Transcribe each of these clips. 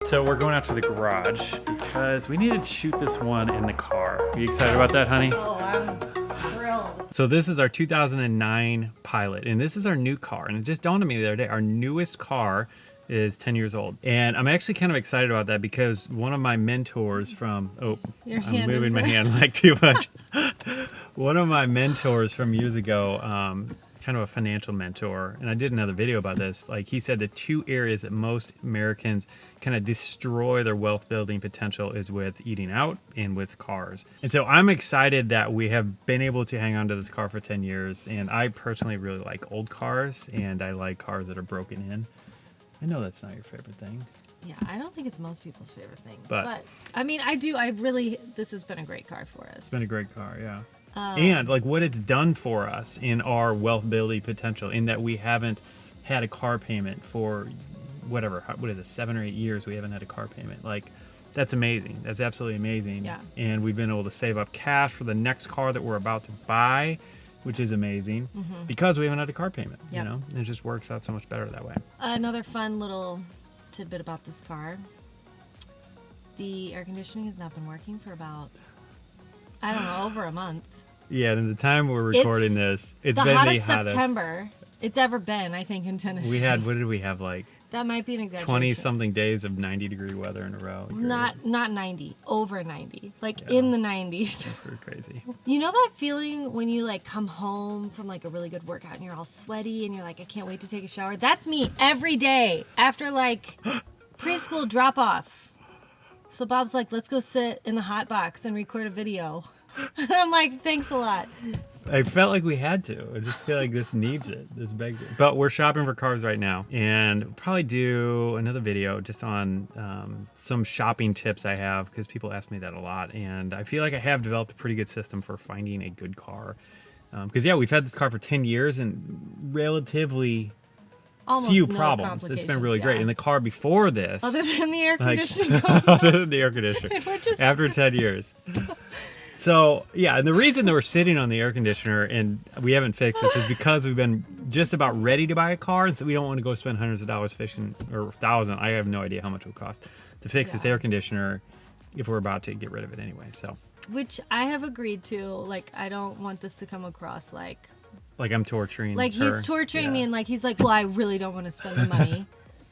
so we're going out to the garage because we needed to shoot this one in the car. Are you excited about that, honey? Oh, I'm thrilled. So this is our 2009 Pilot, and this is our new car. And it just dawned on me the other day, our newest car is 10 years old. And I'm actually kind of excited about that because one of my mentors from, I'm moving my hand like too much. One of my mentors from years ago, kind of a financial mentor, and I did another video about this, like he said the two areas that most Americans kind of destroy their wealth building potential is with eating out and with cars. And so I'm excited that we have been able to hang on to this car for 10 years, and I personally really like old cars, and I like cars that are broken in. I know that's not your favorite thing. Yeah, I don't think it's most people's favorite thing. But I mean, this has been a great car for us. It's been a great car, yeah. And like what it's done for us in our wealth building potential, in that we haven't had a car payment for what is it, 7 or 8 years we haven't had a car payment. Like, that's amazing. That's absolutely amazing. Yeah. And we've been able to save up cash for the next car that we're about to buy, which is amazing because we haven't had a car payment. Yep. You know, it just works out so much better that way. Another fun little tidbit about this car. The air conditioning has not been working for about, I don't know, over a month. Yeah, and the time we're recording it's been the hottest September it's ever been, I think, in Tennessee. We had, what did we have, like that might be an exaggeration. 20-something days of 90-degree weather in a row. Not 90, over 90, like in the 90s. That's pretty crazy. You know that feeling when you like come home from like a really good workout and you're all sweaty and you're like, I can't wait to take a shower? That's me every day after like preschool drop off. So Bob's like, let's go sit in the hot box and record a video. I'm like, thanks a lot. I felt like we had to. I just feel like this needs it. This begs it. But we're shopping for cars right now, and we'll probably do another video just on some shopping tips I have, because people ask me that a lot, and I feel like I have developed a pretty good system for finding a good car. Because we've had this car for 10 years and relatively almost few no problems. It's been really great. And the car before this, other than the air conditioning, other than the air conditioner, after 10 years. So, and the reason that we're sitting on the air conditioner and we haven't fixed this is because we've been just about ready to buy a car, and so we don't want to go spend hundreds of dollars fixing, or $1,000. I have no idea how much it would cost to fix this air conditioner if we're about to get rid of it anyway. So, which I have agreed to. Like, I don't want this to come across like I'm torturing like her. He's torturing me, and like he's like, well, I really don't want to spend the money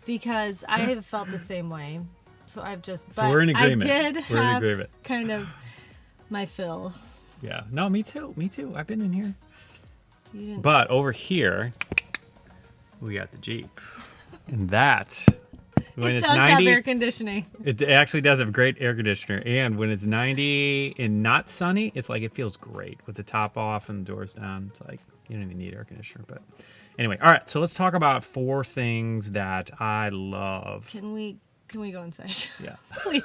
because I have felt the same way. So I've just, but we're in agreement. I did we're have in agreement. Kind of my fill. Yeah. No, me too. Me too. I've been in here. You didn't. But over here, we got the Jeep. And that, when it it's does 90, have air conditioning. It actually does have great air conditioner. And when it's 90 and not sunny, it's like it feels great with the top off and the doors down. It's like you don't even need air conditioner. But anyway, all right. So let's talk about 4 things that I love. Can we go inside? Yeah. Please.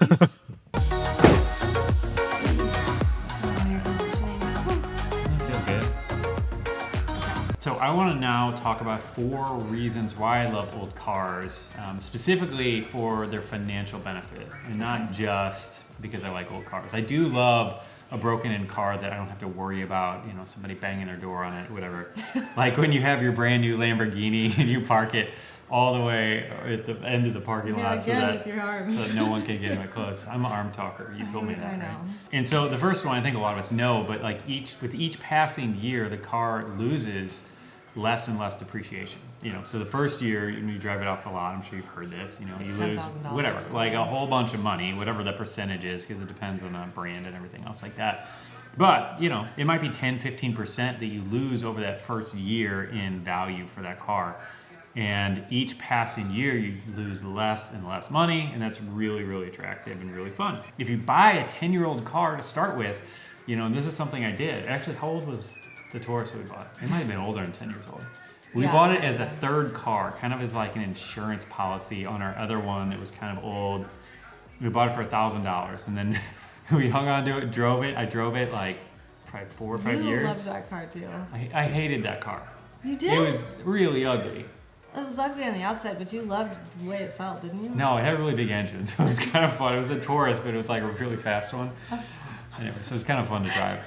So I want to now talk about 4 reasons why I love old cars, specifically for their financial benefit, and not just because I like old cars. I do love a broken-in car that I don't have to worry about, somebody banging their door on it, whatever. Like when you have your brand new Lamborghini and you park it all the way at the end of the parking lot so that no one can get it close. I'm an arm talker. You told me that, right? And so the first one, I think a lot of us know, but like with each passing year, the car loses less and less depreciation. So the first year when you drive it off the lot, I'm sure you've heard this, you lose whatever, like a whole bunch of money, whatever the percentage is, because it depends on the brand and everything else like that. But, it might be 10-15% that you lose over that first year in value for that car. And each passing year, you lose less and less money, and that's really, really attractive and really fun. If you buy a 10-year-old car to start with, and this is something I did. Actually, how old was the Taurus that we bought? It might have been older than 10 years old. We bought it as a third car, kind of as like an insurance policy on our other one that was kind of old. We bought it for $1,000, and then we hung on to it, drove it. I drove it like probably 4 or 5 years. You loved that car too. I hated that car. You did? It was really ugly. It was ugly on the outside, but you loved the way it felt, didn't you? No, it had a really big engine, so it was kind of fun. It was a Taurus, but it was like a really fast one. Anyway, so it was kind of fun to drive.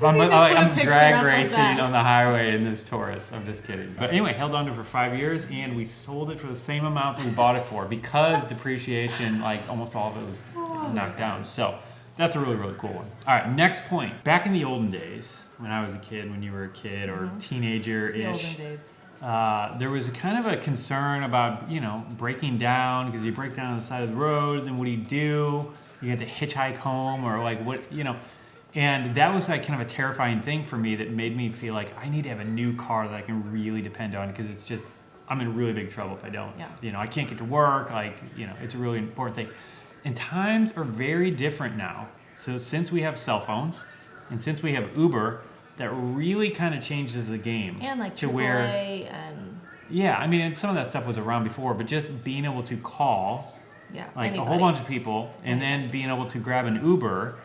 I'm picture drag up of racing that. on the highway in this Taurus. I'm just kidding. But anyway, held on to it for 5 years, and we sold it for the same amount that we bought it for because depreciation, like almost all of it was knocked down. So that's a really, really cool one. All right, next point. Back in the olden days, when I was a kid, when you were a kid or The teenager-ish, olden days. there was a kind of a concern about, breaking down, because if you break down on the side of the road, then what do? You have to hitchhike home, or like what. And that was like kind of a terrifying thing for me that made me feel like I need to have a new car that I can really depend on, because it's just, I'm in really big trouble if I don't. Yeah. I can't get to work, it's a really important thing. And times are very different now. So since we have cell phones and since we have Uber, that really kind of changes the game. And like to AAA where, and and some of that stuff was around before, but just being able to call like anybody. a whole bunch of people and then being able to grab an Uber,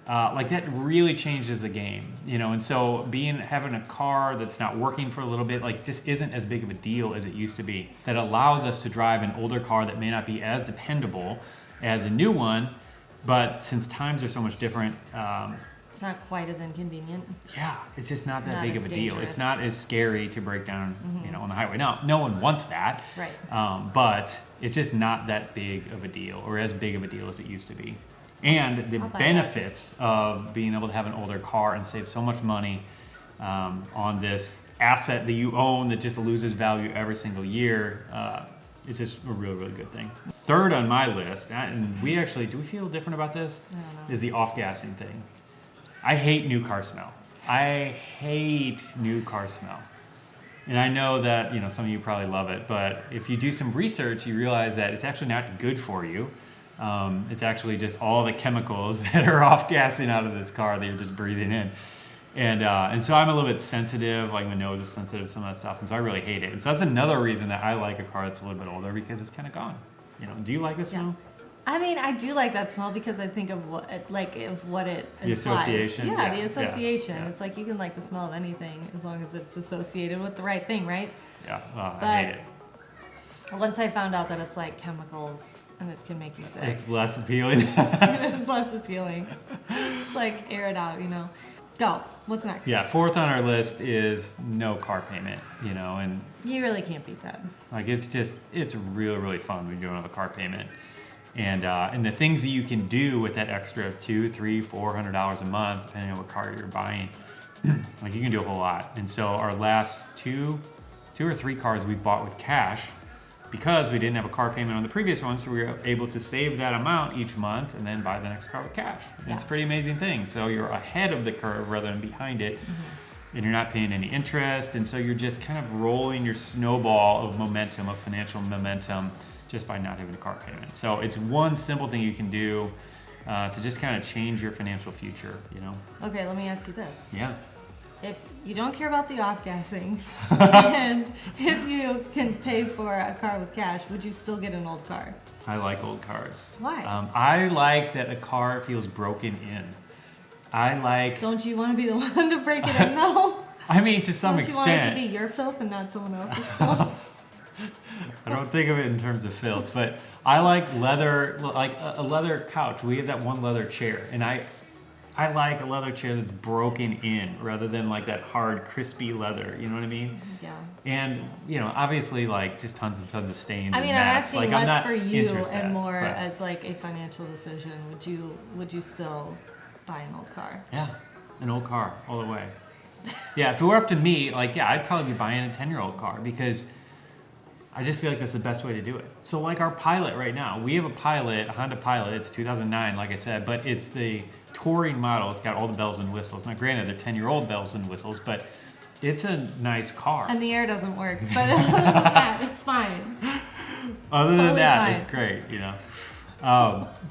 like that really changes the game, and so having a car that's not working for a little bit, like just isn't as big of a deal as it used to be. That allows us to drive an older car that may not be as dependable as a new one, but since times are so much different, it's not quite as inconvenient. it's just not that Not big as of a deal. dangerous. It's not as scary to break down, on the highway. Now, no one wants that, Right. but it's just not that big of a deal, or as big of a deal as it used to be. And the I'll buy benefits of being able to have an older car and save so much money on this asset that you own that just loses value every single year, it's just a really, really good thing. Third on my list, and do we feel different about this? I don't know. Is the off-gassing thing. I hate new car smell. I hate new car smell. And I know that, some of you probably love it, but if you do some research, you realize that it's actually not good for you. It's actually just all the chemicals that are off-gassing out of this car that you're just breathing in. And so I'm a little bit sensitive, like my nose is sensitive to some of that stuff, and so I really hate it. And so that's another reason that I like a car that's a little bit older, because it's kind of gone. Do you like the smell? I mean, I do like that smell because I think of what it implies. The association? Yeah, the association. Yeah. It's like you can like the smell of anything as long as it's associated with the right thing, right? Yeah, I But hate it. once I found out that it's like chemicals and it can make you sick, It's less appealing. it's less appealing. It's like air it out, Go. What's next? Yeah, fourth on our list is no car payment, and You really can't beat that. like it's really, really fun when you don't have a car payment. And the things that you can do with that extra $200, $300, $400 a month, depending on what car you're buying, like you can do a whole lot. And so our last two or three cars we bought with cash, because we didn't have a car payment on the previous one, so we were able to save that amount each month and then buy the next car with cash. And It's a pretty amazing thing. So you're ahead of the curve rather than behind it, and you're not paying any interest, and so you're just kind of rolling your snowball of momentum, of financial momentum, just by not having a car payment. So it's one simple thing you can do to just kind of change your financial future, Okay, let me ask you this. Yeah. If you don't care about the off-gassing, and if you can pay for a car with cash, would you still get an old car? I like old cars. Why? I like that a car feels broken in. Don't you want to be the one to break it in, though? I mean, to some Don't you want it to extent. be your filth and not someone else's filth? I don't think of it in terms of filth, but I like leather, like a leather couch. We have that one leather chair, and I like a leather chair that's broken in rather than like that hard, crispy leather. You know what I mean? Yeah. And obviously, like just tons and tons of stains. I mean, and I'm mess. asking like, I'm less not for you interested, and more but- as like a financial decision. Would you still buy an old car? Yeah, an old car all the way. Yeah, if it were up to me, I'd probably be buying a 10-year-old car, because I just feel like that's the best way to do it. So like our Pilot right now, we have a Honda Pilot. It's 2009, like I said, but it's the touring model. It's got all the bells and whistles. Now granted, they're 10-year-old bells and whistles, but it's a nice car. And the air doesn't work, but other than that, it's fine. Other than Totally that, fine. it's great,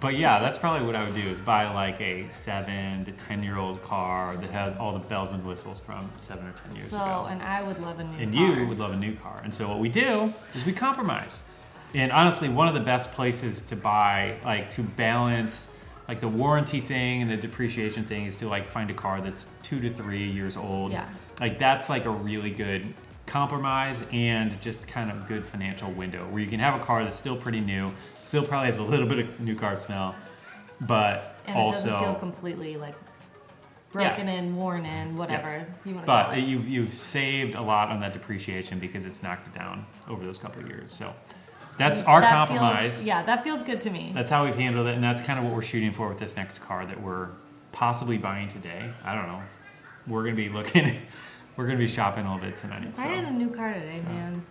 But yeah, that's probably what I would do, is buy like a 7 to 10-year-old car that has all the bells and whistles from 7 or 10 years ago. And I would love a new And car. you would love a new car. And so what we do is we compromise. And honestly, one of the best places to buy, like to balance like the warranty thing and the depreciation thing, is to like find a car that's 2 to 3 years old. Yeah. Like that's like a really good compromise and just kind of good financial window where you can have a car that's still pretty new, still probably has a little bit of new car smell, but And also it doesn't feel completely like broken in, worn in, whatever you want to But call it. you've saved a lot on that depreciation because it's knocked it down over those couple of years. So that's our compromise. That feels good to me. That's how we've handled it, and that's kind of what we're shooting for with this next car that we're possibly buying today. I don't know. We're gonna be looking. We're gonna be shopping a little bit tonight. If I had a new car today, man,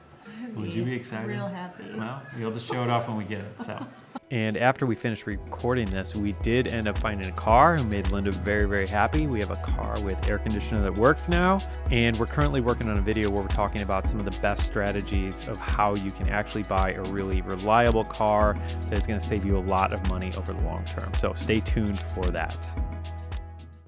Would you be excited? Real happy. Well, you'll just show it off when we get it. So. And after we finished recording this, we did end up finding a car who made Linda very, very happy. We have a car with air conditioner that works now. And we're currently working on a video where we're talking about some of the best strategies of how you can actually buy a really reliable car that is going to save you a lot of money over the long term. So stay tuned for that.